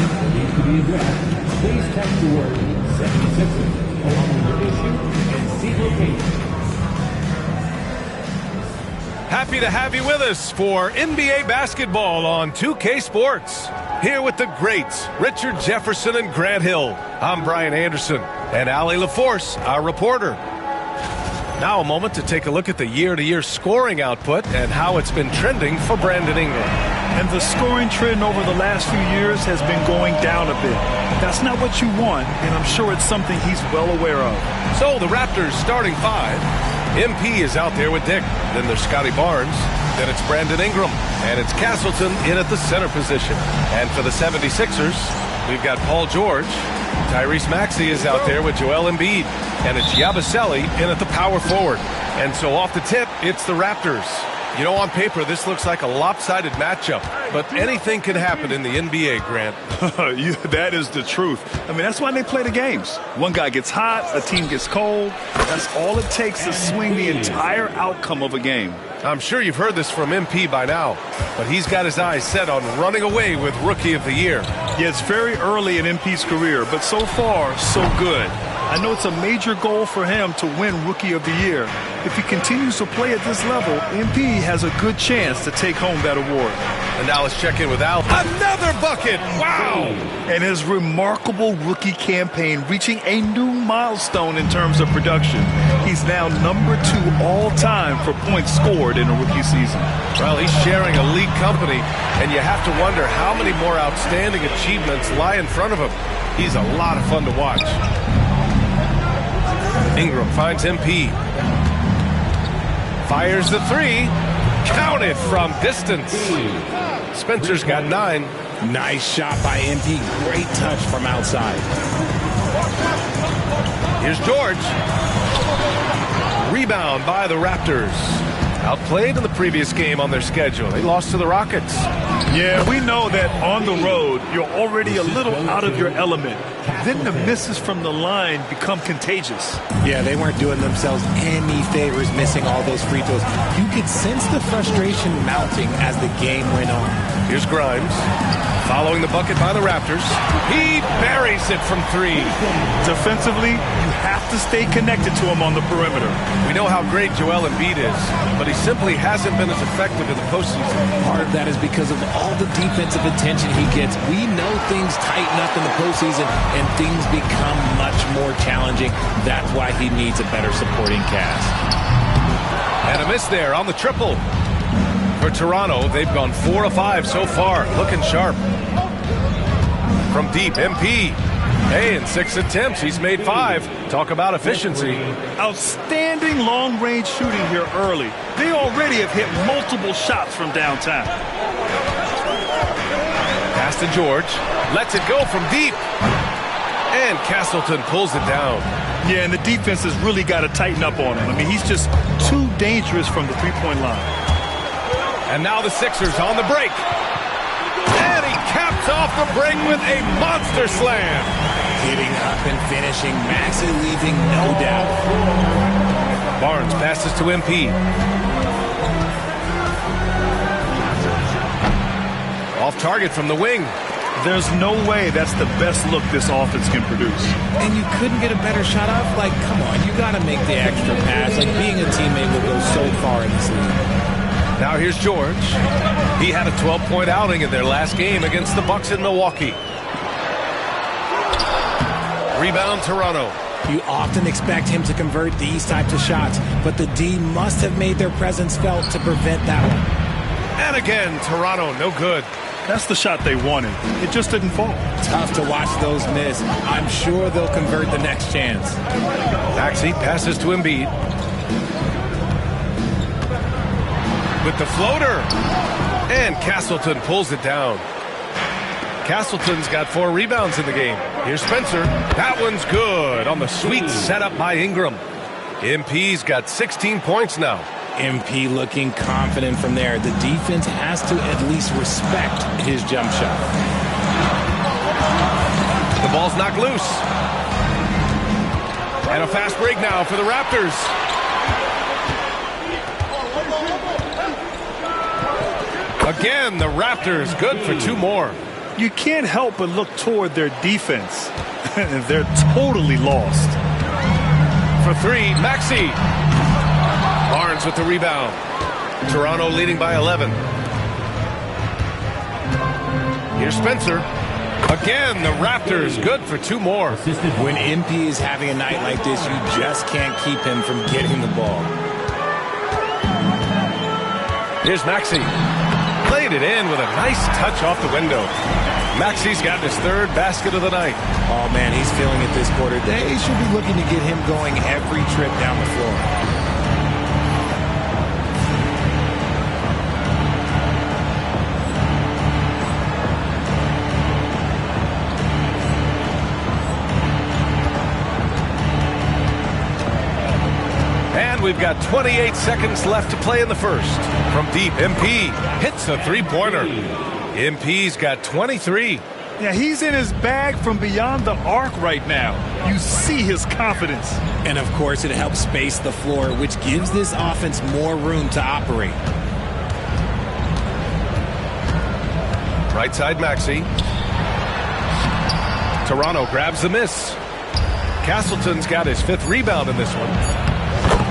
that needs to be addressed, please text the word 76 along with your issue and seat location. Happy to have you with us for NBA basketball on 2K Sports. Here with the greats, Richard Jefferson and Grant Hill. I'm Brian Anderson, and Allie LaForce, our reporter. Now a moment to take a look at the year-to-year scoring output and how it's been trending for Brandon Ingram. And the scoring trend over the last few years has been going down a bit. That's not what you want, and I'm sure it's something he's well aware of. So the Raptors starting five. MP is out there with Dick. Then there's Scotty Barnes. Then it's Brandon Ingram. And it's Castleton in at the center position. And for the 76ers, we've got Paul George. Tyrese Maxey is out there with Joel Embiid. And it's Yabusele in at the power forward. And so off the tip, it's the Raptors. You know, on paper, this looks like a lopsided matchup, but anything can happen in the NBA, Grant. That is the truth. I mean, that's why they play the games. One guy gets hot, a team gets cold. That's all it takes to swing the entire outcome of a game. I'm sure you've heard this from MP by now, but he's got his eyes set on running away with Rookie of the Year. Yeah, it's very early in MP's career, but so far, so good. I know it's a major goal for him to win Rookie of the Year. If he continues to play at this level, MP has a good chance to take home that award. And now let's check in with Al. Another bucket! Wow! And his remarkable rookie campaign reaching a new milestone in terms of production. He's now number 2 all-time for points scored in a rookie season. Well, he's sharing a league company, and you have to wonder how many more outstanding achievements lie in front of him. He's a lot of fun to watch. Ingram finds MP. Fires the three. Counted from distance. Spencer's got 9. Nice shot by MP. Great touch from outside. Here's George. Rebound by the Raptors. Outplayed in the previous game on their schedule. They lost to the Rockets. Yeah, we know that on the road, you're already a little out of your element. Then the misses from the line become contagious. Yeah, they weren't doing themselves any favors missing all those free throws. You could sense the frustration mounting as the game went on. Here's Grimes. Following the bucket by the Raptors. He buries it from 3. Defensively, you have to stay connected to him on the perimeter. We know how great Joel Embiid is, but he simply hasn't been as effective in the postseason. Part of that is because of all the defensive attention he gets. We know things tighten up in the postseason and things become much more challenging. That's why he needs a better supporting cast. And a miss there on the triple. For Toronto, they've gone 4 of 5 so far, looking sharp. From deep, MP. Hey, in 6 attempts, he's made 5. Talk about efficiency. Outstanding long-range shooting here early. They already have hit multiple shots from downtown. Pass to George. Lets it go from deep. And Castleton pulls it down. Yeah, and the defense has really got to tighten up on him. I mean, he's just too dangerous from the three-point line. And now the Sixers on the break. And he caps off the break with a monster slam. Getting up and finishing. Maxey leaving no doubt. Barnes passes to MP. Off target from the wing. There's no way that's the best look this offense can produce. And you couldn't get a better shot off? Like, come on, you got to make the extra pass. Like, being a teammate will go so far in this league. Now here's George. He had a 12-point outing in their last game against the Bucks in Milwaukee. Rebound Toronto. You often expect him to convert these types of shots, but the D must have made their presence felt to prevent that one. And again, Toronto, no good. That's the shot they wanted. It just didn't fall. Tough to watch those miss. I'm sure they'll convert the next chance. Maxey passes to Embiid. With the floater. And Castleton pulls it down. Castleton's got 4 rebounds in the game. Here's Spencer. That one's good on the sweet setup by Ingram. MP's got 16 points now. MP looking confident from there. The defense has to at least respect his jump shot. The ball's knocked loose. And a fast break now for the Raptors. Again, the Raptors good for 2 more. You can't help but look toward their defense. They're totally lost. For three, Maxey. Barnes with the rebound. Toronto leading by 11. Here's Spencer. Again, the Raptors good for two more. When MP is having a night like this, you just can't keep him from getting the ball. Here's Maxey. Played it in with a nice touch off the window. Maxey's got his third basket of the night. Oh, man, he's feeling it this quarter. They should be looking to get him going every trip down the floor. And we've got 28 seconds left to play in the first. From deep, MP hits a three-pointer. MP's got 23. Yeah, he's in his bag from beyond the arc right now. You see his confidence. And, of course, it helps space the floor, which gives this offense more room to operate. Right side, Maxey. Toronto grabs the miss. Castleton's got his fifth rebound in this one.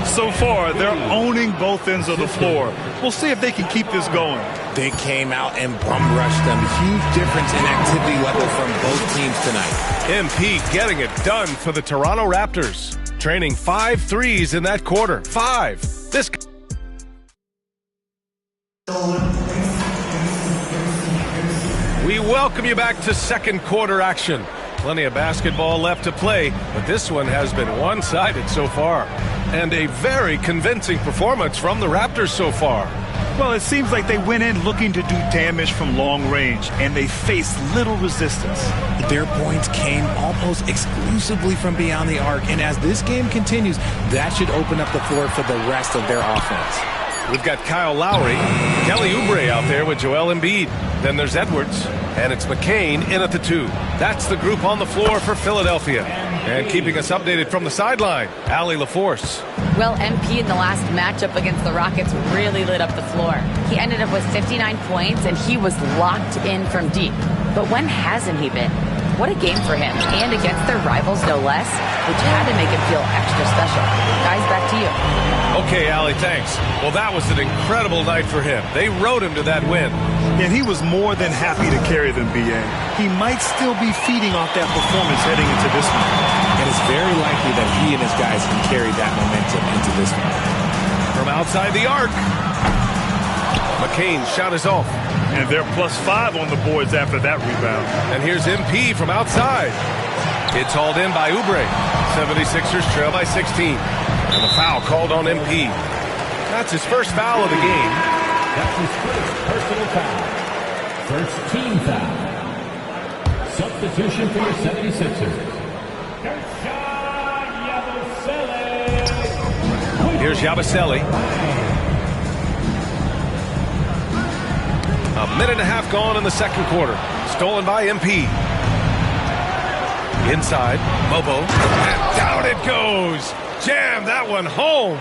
So far, they're owning both ends of the floor. We'll see if they can keep this going. They came out and bum rushed them. Huge difference in activity level from both teams tonight. MP getting it done for the Toronto Raptors. Training 5 threes in that quarter. 5. This. We welcome you back to second quarter action. Plenty of basketball left to play, but this one has been one-sided so far. And a very convincing performance from the Raptors so far. Well, it seems like they went in looking to do damage from long range, and they faced little resistance. Their points came almost exclusively from beyond the arc, and as this game continues, that should open up the floor for the rest of their offense. We've got Kyle Lowry, Kelly Oubre out there with Joel Embiid. Then there's Edwards, and it's McCain in at the 2. That's the group on the floor for Philadelphia. And keeping us updated from the sideline, Allie LaForce. Well, MP in the last matchup against the Rockets really lit up the floor. He ended up with 59 points, and he was locked in from deep. But when hasn't he been? What a game for him, and against their rivals no less, which had to make him feel extra special. Guys, back to you. Okay, Allie, thanks. Well, that was an incredible night for him. They rode him to that win. And he was more than happy to carry them, B.A. He might still be feeding off that performance heading into this one. And it's very likely that he and his guys can carry that momentum into this one. From outside the arc, McCain's shot is off. And they're +5 on the boards after that rebound. And here's MP from outside. It's hauled in by Oubre. 76ers trail by 16. And the foul called on MP. That's his first foul of the game. That's his first personal foul. First team foul. Substitution for the 76ers. Here's Yabusele. A minute and a half gone in the second quarter. Stolen by MP. Inside, Mobo. And down it goes. Jam that one home.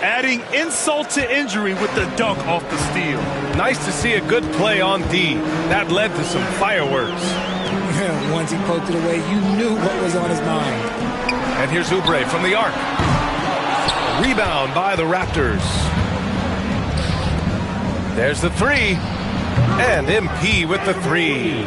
Adding insult to injury with the dunk off the steal. Nice to see a good play on D. That led to some fireworks. Once he poked it away, you knew what was on his mind. And here's Oubre from the arc. Rebound by the Raptors. There's the 3. And MP with the 3.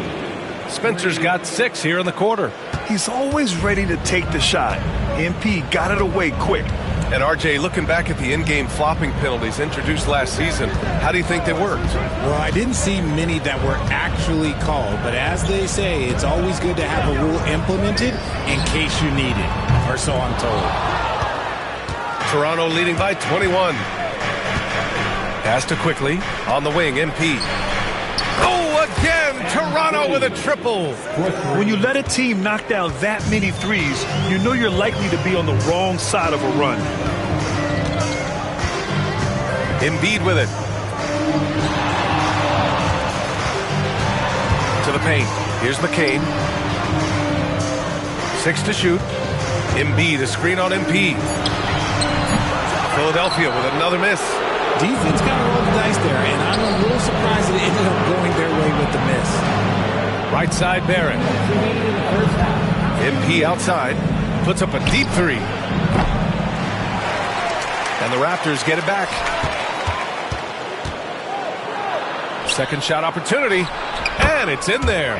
Spencer's got 6 here in the quarter. He's always ready to take the shot. MP got it away quick. And RJ, looking back at the in-game flopping penalties introduced last season, how do you think they worked? Well, I didn't see many that were actually called, but as they say, it's always good to have a rule implemented in case you need it, or so I'm told. Toronto leading by 21. Pass to quickly on the wing, MP. Oh, again, Toronto with a triple. When you let a team knock down that many threes, you know you're likely to be on the wrong side of a run. Embiid with it. To the paint. Here's McCain. 6 to shoot. Embiid, a screen on MP. Philadelphia with another miss. Defense kind of rolled the dice there, and I'm a little surprised that it ended up going their way with the miss. Right side, Barrett. MP outside. Puts up a deep three. And the Raptors get it back. Second shot opportunity. And it's in there.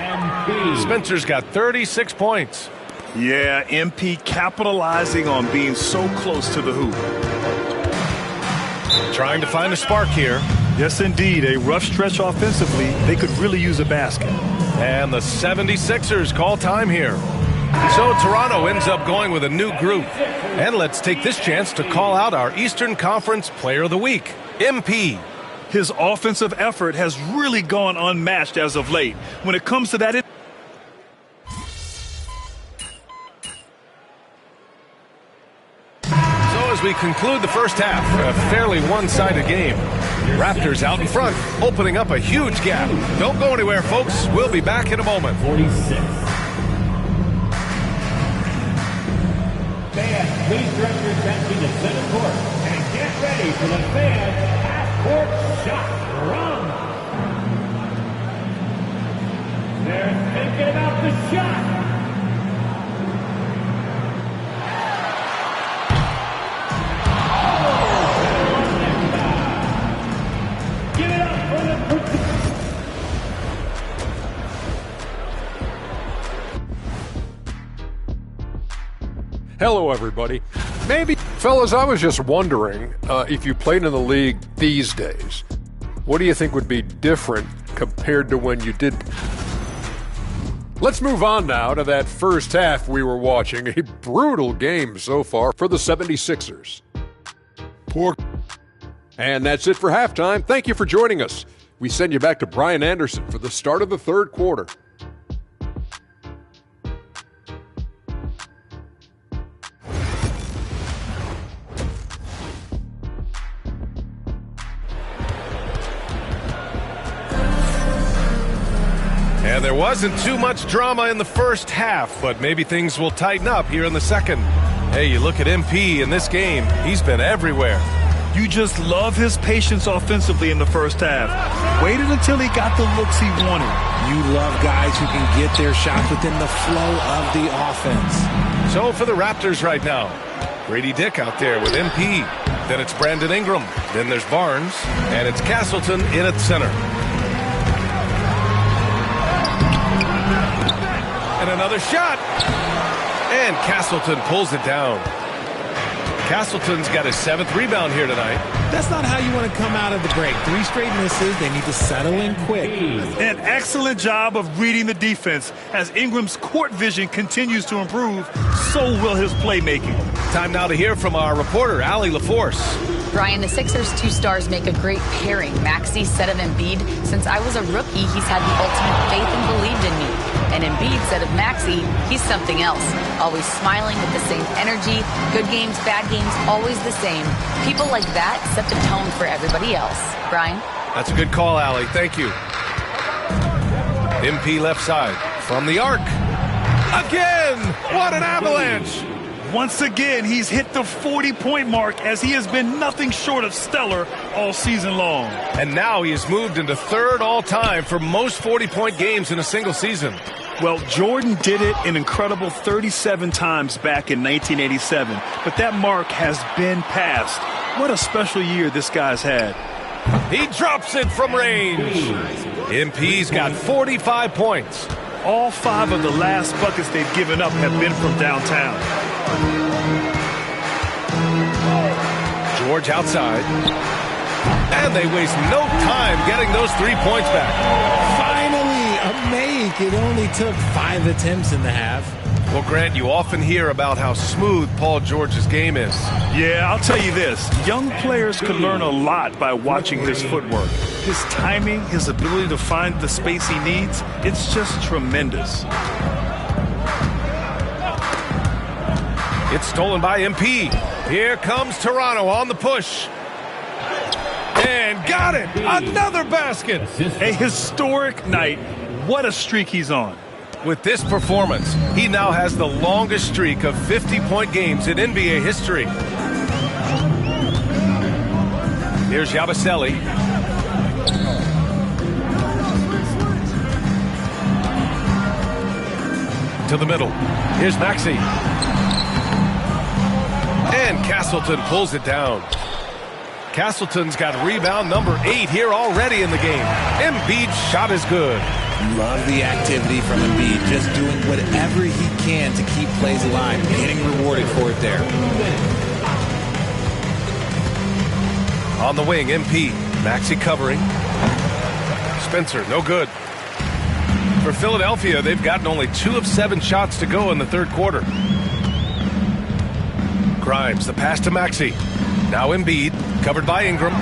Spencer's got 36 points. Yeah, MP capitalizing on being so close to the hoop. Trying to find a spark here. Yes, indeed. A rough stretch offensively. They could really use a basket. And the 76ers call time here. So Toronto ends up going with a new group. And let's take this chance to call out our Eastern Conference Player of the Week, MP. His offensive effort has really gone unmatched as of late. When it comes to that... As we conclude the first half, a fairly one-sided game. Raptors out in front, opening up a huge gap. Don't go anywhere, folks. We'll be back in a moment. 46. Fans, please direct your attention to center court and get ready for the fans half-court shot run. They're thinking about the shot. Hello, everybody. Fellas, I was just wondering if you played in the league these days, what do you think would be different compared to when you did? Let's move on now to that first half we were watching. A brutal game so far for the 76ers. And that's it for halftime. Thank you for joining us. We send you back to Brian Anderson for the start of the third quarter. And there wasn't too much drama in the first half, but maybe things will tighten up here in the second. Hey, you look at MP in this game, he's been everywhere. You just love his patience offensively in the first half. Waited until he got the looks he wanted. You love guys who can get their shots within the flow of the offense. So for the Raptors right now, Grady Dick out there with MP. Then it's Brandon Ingram. Then there's Barnes. And it's Castleton in at center. And another shot. And Castleton pulls it down. Castleton's got his 7th rebound here tonight. That's not how you want to come out of the break. 3 straight misses. They need to settle in quick. An excellent job of reading the defense. As Ingram's court vision continues to improve, so will his playmaking. Time now to hear from our reporter, Allie LaForce. Brian, the Sixers' 2 stars make a great pairing. Maxey said of Embiid, since I was a rookie, he's had the ultimate faith and believed in me. And Embiid said of Maxey, he's something else. Always smiling with the same energy. Good games, bad games, always the same. People like that set the tone for everybody else. Brian? That's a good call, Allie. Thank you. MP left side from the arc. Again! What an avalanche! Once again, he's hit the 40-point mark as he has been nothing short of stellar all season long. And now he has moved into 3rd all-time for most 40-point games in a single season. Well, Jordan did it an incredible 37 times back in 1987, but that mark has been passed. What a special year this guy's had. He drops it from range. MP's got 45 points. All 5 of the last buckets they've given up have been from downtown. George outside. And they waste no time getting those 3 points back. Finally, a make. It only took 5 attempts in the half. Well, Grant, you often hear about how smooth Paul George's game is. Yeah, I'll tell you this. Young players could learn a lot by watching his footwork. His timing, his ability to find the space he needs, it's just tremendous. It's stolen by MP. Here comes Toronto on the push. And got it! Another basket! A historic night. What a streak he's on. With this performance, he now has the longest streak of 50-point games in NBA history. Here's Yabusele. to the middle. Here's Maxey. And Castleton pulls it down. Castleton's got rebound number 8 here already in the game. Embiid's shot is good. Love the activity from Embiid, just doing whatever he can to keep plays alive, getting rewarded for it there. On the wing, MP. Maxey covering. Spencer, no good. For Philadelphia, they've gotten only 2 of 7 shots to go in the third quarter. Grimes, the pass to Maxey. Now Embiid, covered by Ingram.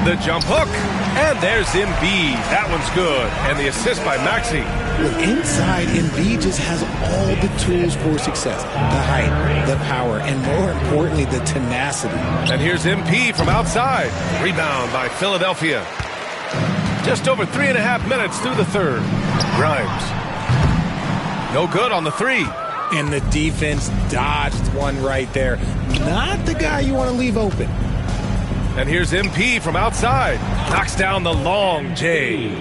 The jump hook, and there's Embiid. That one's good, and the assist by Maxey. Look, inside, Embiid just has all the tools for success. The height, the power, and more importantly, the tenacity. And here's MP from outside. Rebound by Philadelphia. Just over 3.5 minutes through the third. Grimes. No good on the 3. And the defense dodged one right there. Not the guy you want to leave open. And here's MP from outside. Knocks down the long J.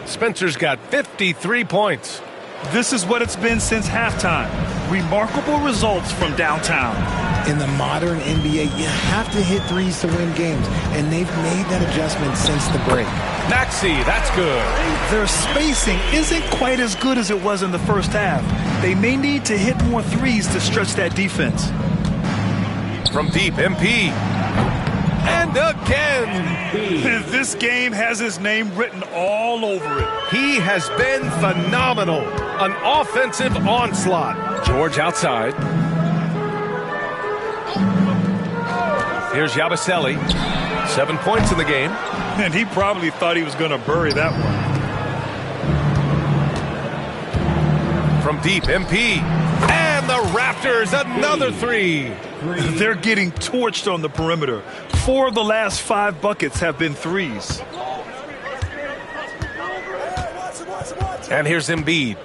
Spencer's got 53 points. This is what it's been since halftime. Remarkable results from downtown. In the modern NBA, you have to hit threes to win games, and they've made that adjustment since the break. Maxey, that's good. Their spacing isn't quite as good as it was in the first half. They may need to hit more threes to stretch that defense. From deep, MP. And again. This game has his name written all over it. He has been phenomenal. An offensive onslaught. George outside. Here's Yabusele. 7 points in the game. And he probably thought he was going to bury that one. From deep, MP. And the Raptors, another 3. They're getting torched on the perimeter. 4 of the last 5 buckets have been threes. And here's Embiid.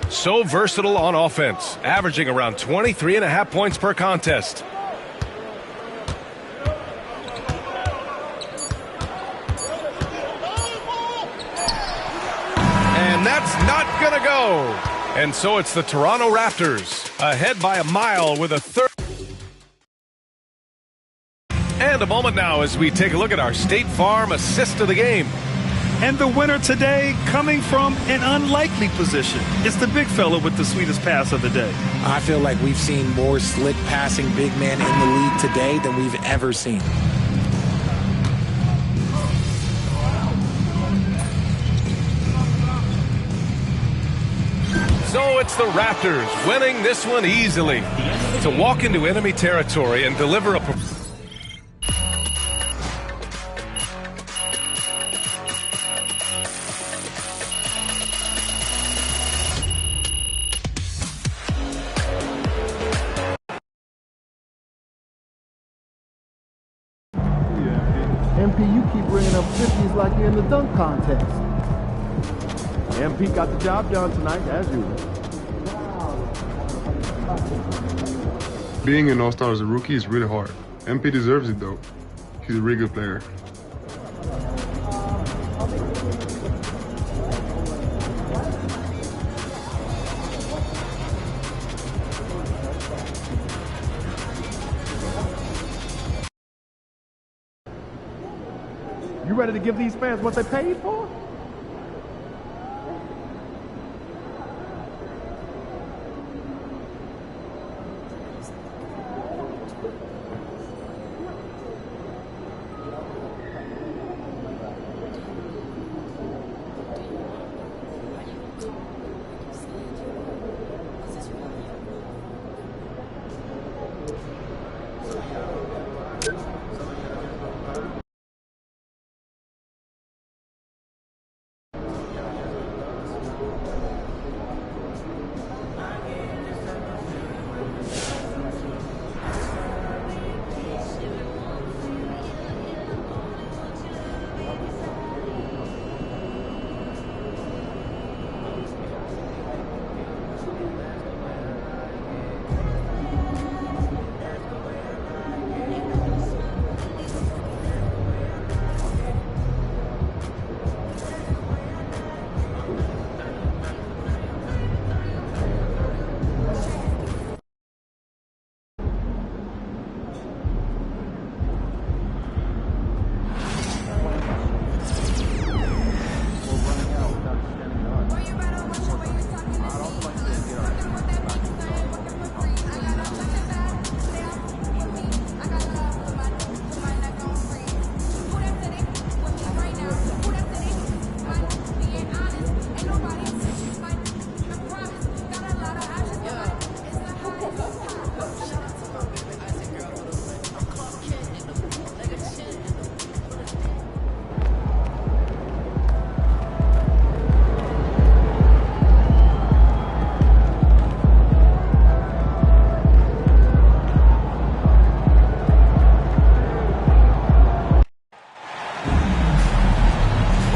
So versatile on offense, averaging around 23.5 points per contest. And that's not going to go. And so it's the Toronto Raptors, ahead by a mile with a third. And a moment now as we take a look at our State Farm assist of the game. And the winner today coming from an unlikely position. It's the big fella with the sweetest pass of the day. I feel like we've seen more slick passing big men in the league today than we've ever seen. So it's the Raptors winning this one easily to walk into enemy territory and deliver a MP, you keep bringing up 50s like you're in the dunk contest. MP got the job done tonight, as usual. Being an all-star as a rookie is really hard. MP deserves it, though. He's a really good player. You ready to give these fans what they paid for?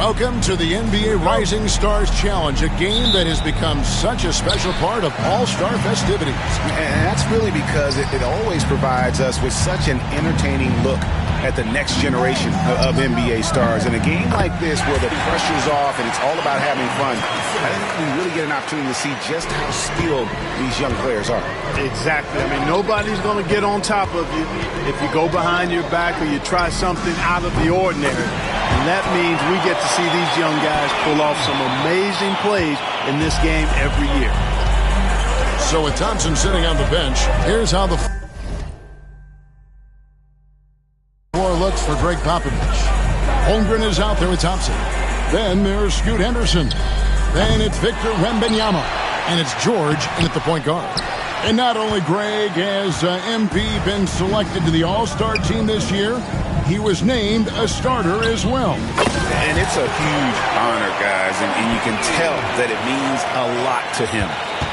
Welcome to the NBA Rising Stars Challenge, a game that has become such a special part of All-Star festivities. And that's really because it always provides us with such an entertaining look at the next generation of NBA stars. In a game like this where the pressure's off and it's all about having fun, I think we really get an opportunity to see just how skilled these young players are. Exactly. I mean, nobody's going to get on top of you if you go behind your back or you try something out of the ordinary. And that means we get to see these young guys pull off some amazing plays in this game every year. So with Thompson sitting on the bench, here's how the floor looks for Greg Popovich. Holmgren is out there with Thompson. Then there's Scoot Henderson. Then it's Victor Wembanyama. And it's George in at the point guard. And not only Greg has MP been selected to the All-Star team this year, he was named a starter as well. And it's a huge honor, guys, and you can tell that it means a lot to him.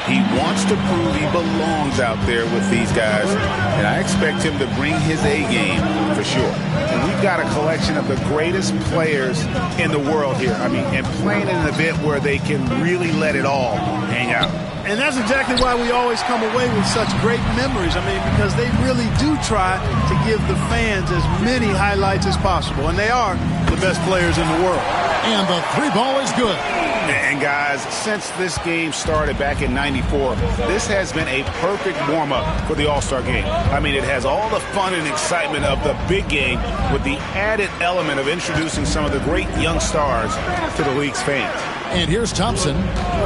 He wants to prove he belongs out there with these guys, and I expect him to bring his A game for sure. And we've got a collection of the greatest players in the world here. I mean, and playing in an event where they can really let it all hang out. And that's exactly why we always come away with such great memories. I mean, because they really do try to give the fans as many highlights as possible. And they are the best players in the world. And the three ball is good. And guys, since this game started back in '94, this has been a perfect warm-up for the All-Star game. I mean, it has all the fun and excitement of the big game with the added element of introducing some of the great young stars to the league's fans. And here's Thompson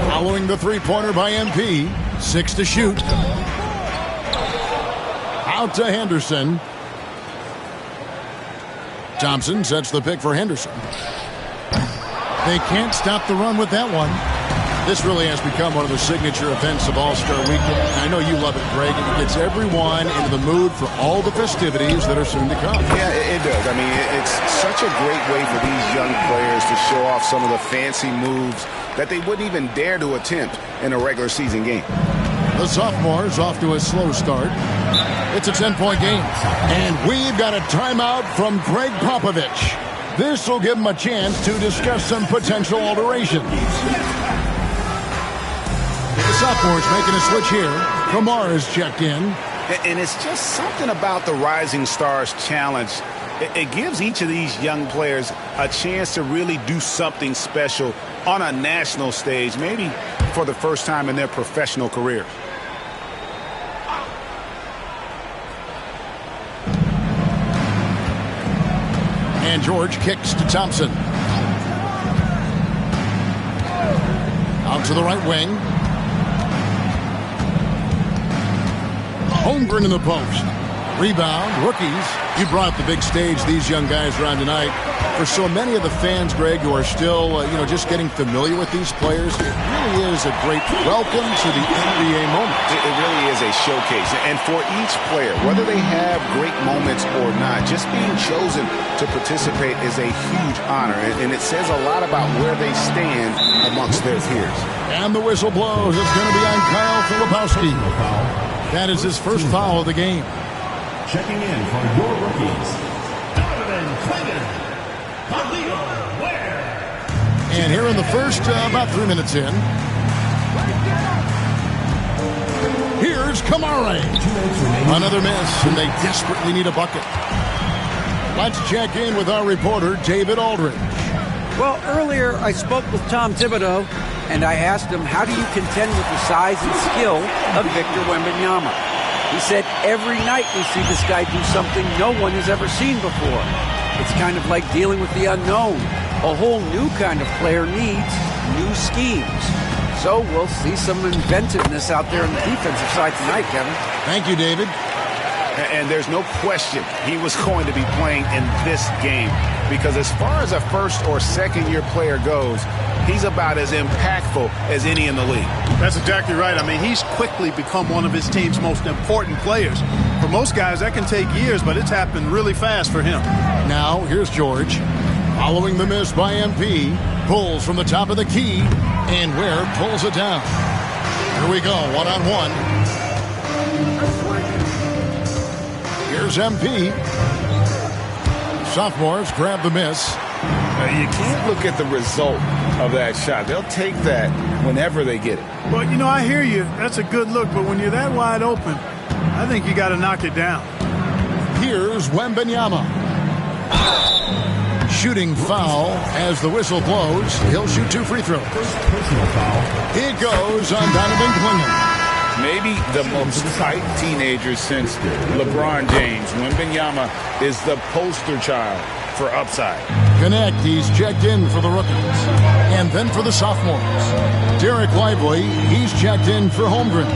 following the three-pointer by MP. 6 to shoot. Out to Henderson. Thompson sets the pick for Henderson. They can't stop the run with that one. This really has become one of the signature events of All-Star Weekend. I know you love it, Greg. It gets everyone into the mood for all the festivities that are soon to come. Yeah, it does. I mean, it's such a great way for these young players to show off some of the fancy moves that they wouldn't even dare to attempt in a regular season game. The sophomores off to a slow start. It's a 10-point game. And we've got a timeout from Greg Popovich. This will give him a chance to discuss some potential alterations. The sophomores making a switch here. Kamar is checked in. And it's just something about the Rising Stars Challenge. It gives each of these young players a chance to really do something special on a national stage, maybe for the first time in their professional career. And George kicks to Thompson. Out to the right wing. Holmgren in the post. Rebound, rookies. You brought the big stage these young guys are on tonight. For so many of the fans, Greg, who are still, just getting familiar with these players, it really is a great welcome to the NBA moment. It really is a showcase. And for each player, whether they have great moments or not, just being chosen to participate is a huge honor. And it says a lot about where they stand amongst their peers. And the whistle blows. It's going to be on Kyle Filipowski. That is his first foul of the game. Checking in for your rookies, Donovan Clayton, Khalil Ware. And here in the first, about 3 minutes in, here's Kamara. Another miss, and they desperately need a bucket. Let's check in with our reporter, David Aldridge. Well, earlier I spoke with Tom Thibodeau, and I asked him, how do you contend with the size and skill of Victor Wembanyama? He said, every night we see this guy do something no one has ever seen before. It's kind of like dealing with the unknown. A whole new kind of player needs new schemes. So we'll see some inventiveness out there on the defensive side tonight, Kevin. Thank you, David. And there's no question he was going to be playing in this game, because as far as a first or second year player goes, he's about as impactful as any in the league. That's exactly right. I mean, he's quickly become one of his team's most important players. For most guys, that can take years, but it's happened really fast for him. Now, here's George. Following the miss by MP, pulls from the top of the key, and Ware pulls it down. Here we go, one-on-one. Here's MP. Sophomores grab the miss. You can't look at the result of that shot. They'll take that whenever they get it. Well, you know, I hear you. That's a good look, but when you're that wide open, I think you got to knock it down. Here's Wembanyama. Shooting foul as the whistle blows. He'll shoot 2 free throws. Personal foul. It goes on Donovan Clingan. Maybe the most tight teenager since LeBron James. Wembanyama is the poster child for upside. Connect, he's checked in for the rookies. And then for the sophomores. Derek Lively, he's checked in for Holmgren.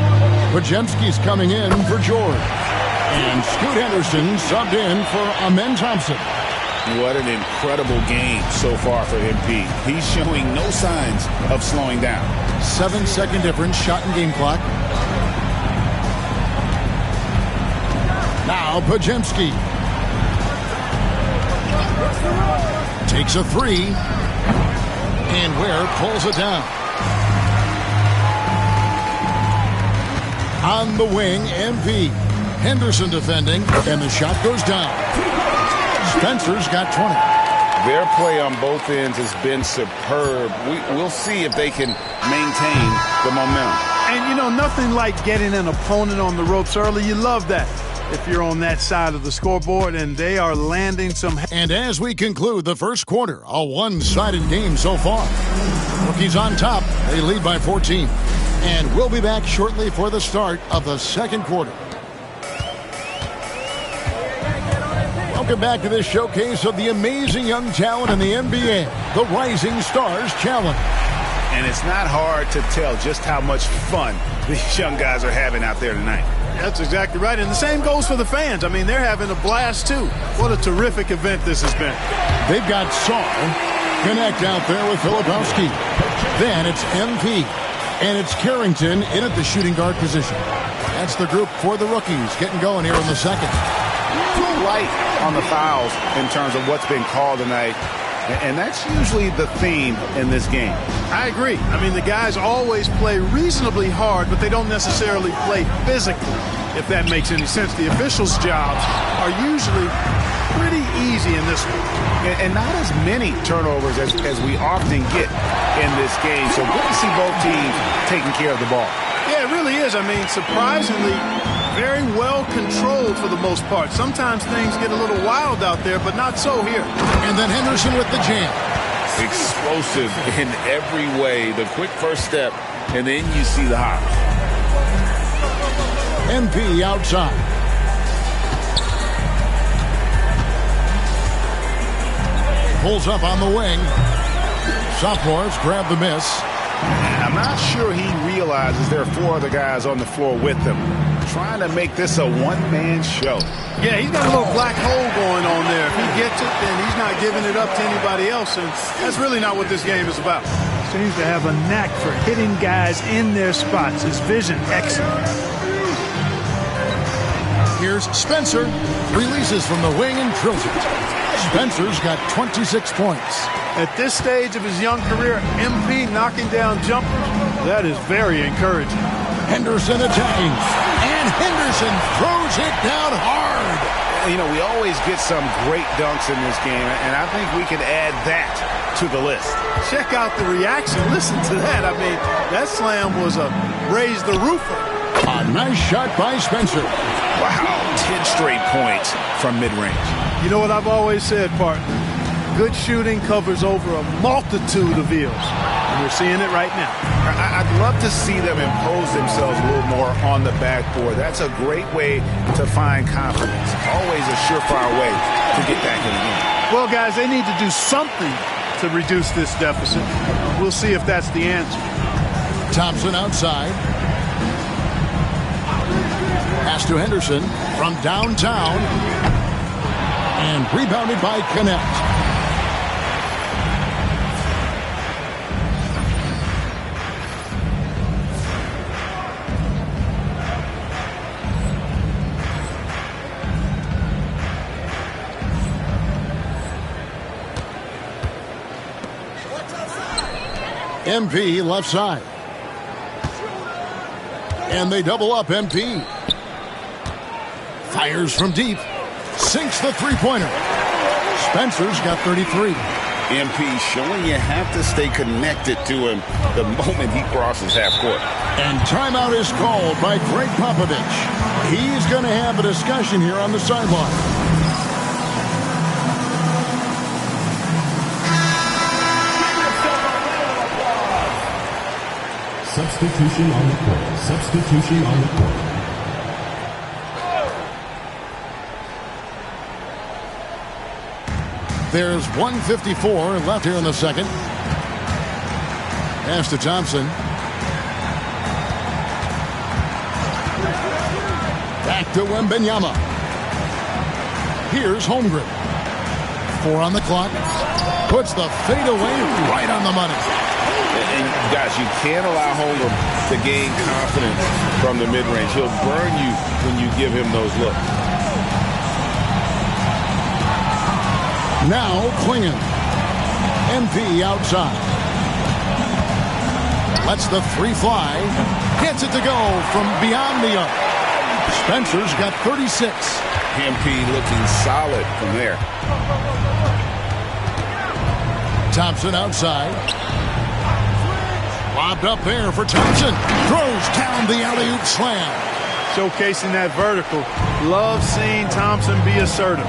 Podziemski's coming in for George. And Scoot Henderson subbed in for Amen Thompson. What an incredible game so far for MP. He's showing no signs of slowing down. 7-second difference, shot and game clock. Now Podziemski takes a 3, and Ware pulls it down. On the wing, MP. Henderson defending, and the shot goes down. Spencer's got 20. Their play on both ends has been superb. We'll see if they can maintain the momentum. And, you know, nothing like getting an opponent on the ropes early. You love that if you're on that side of the scoreboard, and they are landing some. And as we conclude the first quarter, a one-sided game so far. Rookies on top. They lead by 14. And we'll be back shortly for the start of the second quarter. Welcome back to this showcase of the amazing young talent in the NBA, the Rising Stars Challenge. And it's not hard to tell just how much fun these young guys are having out there tonight. That's exactly right. And the same goes for the fans. I mean, they're having a blast, too. What a terrific event this has been. They've got Saul. Connect out there with Filipowski. Then it's MP. And it's Carrington in at the shooting guard position. That's the group for the rookies getting going here in the second. Light on the fouls in terms of what's been called tonight. And that's usually the theme in this game. I agree. I mean, the guys always play reasonably hard, but they don't necessarily play physically, if that makes any sense. The officials' jobs are usually pretty easy in this one. And not as many turnovers as we often get in this game. So good to see both teams taking care of the ball. Yeah, it really is. I mean, surprisingly, very well controlled for the most part. Sometimes things get a little wild out there, but not so here. And then Henderson with the jam. Explosive in every way. The quick first step, and then you see the hop. MP outside. Pulls up on the wing. Sophomores grab the miss. I'm not sure he realizes there are 4 other guys on the floor with him. Trying to make this a one-man show. Yeah, he's got a little black hole going on there. If he gets it, then he's not giving it up to anybody else, and that's really not what this game is about. Seems to have a knack for hitting guys in their spots. His vision, excellent. Here's Spencer. Releases from the wing and drills it. Spencer's got 26 points. At this stage of his young career, MP knocking down jumpers, that is very encouraging. Henderson attacking. And Henderson throws it down hard. You know, we always get some great dunks in this game, and I think we can add that to the list. Check out the reaction. Listen to that. I mean, that slam was a raise the roofer. A nice shot by Spencer. Wow, 10 straight points from mid-range. You know what I've always said, partner? Good shooting covers over a multitude of ills. And we're seeing it right now. I'd love to see them impose themselves a little more on the backboard. That's a great way to find confidence. Always a surefire way to get back in the game. Well, guys, they need to do something to reduce this deficit. We'll see if that's the answer. Thompson outside. Pass to Henderson from downtown. And rebounded by Connect. MP left side. And they double up MP. Fires from deep. Sinks the three-pointer. Spencer's got 33. MP showing you have to stay connected to him the moment he crosses half court. And timeout is called by Greg Popovich. He's going to have a discussion here on the sideline. Substitution on the court. Substitution on the court. There's 1:54 left here in the second. Pass to Thompson. Back to Wembanyama. Here's Holmgren. 4 on the clock. Puts the fadeaway right on the money. And guys, you can't allow Holmgren to gain confidence from the mid-range. He'll burn you when you give him those looks. Now Klingon. MP outside. Lets the 3 fly. Gets it to go from beyond the arc. Spencer's got 36. MP looking solid from there. Thompson outside. Lobbed up there for Thompson. Throws down the alley-oop slam. Showcasing that vertical. Love seeing Thompson be assertive.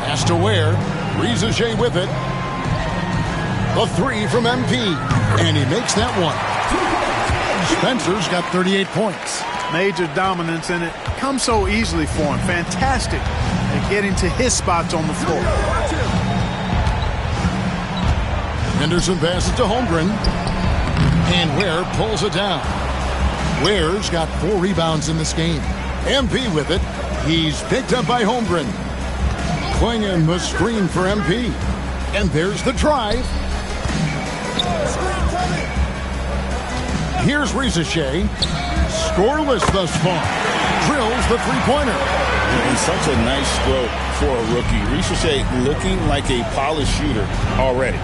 Pass to Ware. Rizaje with it. The 3 from MP. And he makes that one. Spencer's got 38 points. Major dominance in it. Comes so easily for him. Fantastic at getting to his spots on the floor. Henderson passes to Holmgren. And Ware pulls it down. Ware's got 4 rebounds in this game. MP with it. He's picked up by Holmgren. Klingon the screen for MP. And there's the drive. Here's Rizaje. Scoreless thus far. Drills the three-pointer. And such a nice stroke for a rookie. Rizaje looking like a polished shooter already.